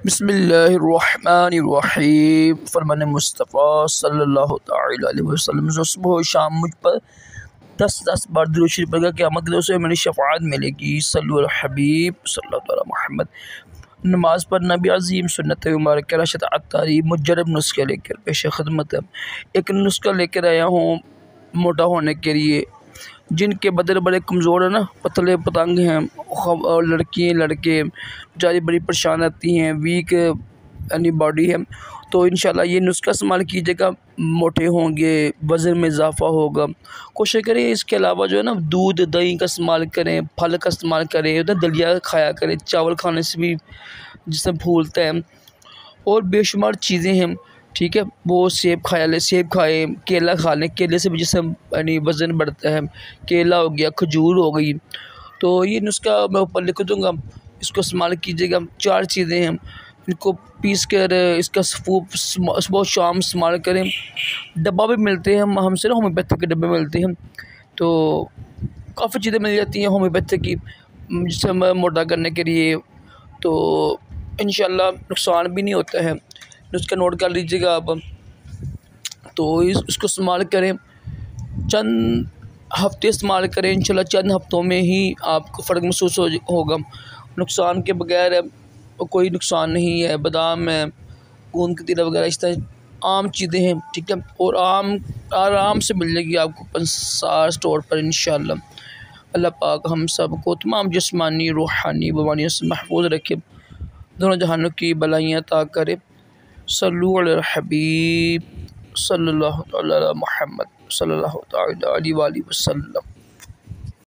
बिस्मिल्लाहिर्रहमानिर्रहीम। फरमान मुस्तफ़ा सल्लल्लाहु तआला अलैहि वसल्लम सुबह शाम मुझ पर 10 बार दुरूद शरीफ पढ़कर क़यामत के दिन से मेरी शफ़ाअत मिलेगी। सल्लल्लाहु अलैहि हबीब सल्लल्लाहु अलैहि मोहम्मद। नमाज पढ़ना भी अजीम सुन्नत मुबारक रशद अत्तारी मुजरब नुस्खे लेकर पेश खिदमत है। एक नुस्खा लेकर आया हूँ मोटा होने के लिए। जिनके बदन बड़े कमज़ोर है ना, पतले पतंग हैं, और लड़कियाँ लड़के बेचारी बड़ी परेशान रहती हैं, वीक यानी बॉडी है, तो इंशाल्लाह ये नुस्खा इस्तेमाल कीजिएगा, मोटे होंगे, वज़न में इजाफ़ा होगा। कोशिश करें इसके अलावा जो है ना, दूध दही का इस्तेमाल करें, फल का इस्तेमाल करें, उधर दलिया खाया करें। चावल खाने से भी जिसम फूलता है, और बेशुमार चीज़ें हैं, ठीक है। वो सेब खाया ले, सेब खाएँ, केला खा लें, केले से भी जिसम यानी वज़न बढ़ता है। केला हो गया, खजूर हो गई। तो ये नुस्खा मैं ऊपर लिख दूँगा, इसको इस्तेमाल कीजिएगा। 4 चीज़ें हैं, इनको पीस कर इसका सुबह शाम इस्तेमाल करें। डब्बा भी मिलते हैं हमसे ना, होम्योपैथिक के डब्बे मिलते हैं, तो काफ़ी चीज़ें मिल जाती हैं होम्योपैथिक की जिसम मोटा करने के लिए। तो इंशाल्लाह नुकसान भी नहीं होता है। नुस्खा नोट कर लीजिएगा आप। तो इसको इस्तेमाल करें, चंद हफ़्ते इस्तेमाल करें, इंशाल्लाह चंद हफ़्तों में ही आपको फ़र्क महसूस होगा। नुकसान के बगैर कोई नुकसान नहीं है। बादाम है, गूंद कतीरा वगैरह इस तरह आम चीज़ें हैं, ठीक है। और आराम से मिल जाएगी आपको पंसार स्टोर पर इंशाल्लाह। अल्लाह पाक हम सब को तमाम जिस्मानी रूहानी बीमारियों से महफूज रखे, दोनों जहानों की भलाइयाँ अता करे। सल्लल्लाहु अलैहि हबीब सल्लल्लाहु अलैहि मोहम्मद सल्लल्लाहु अलैहि वसल्लम।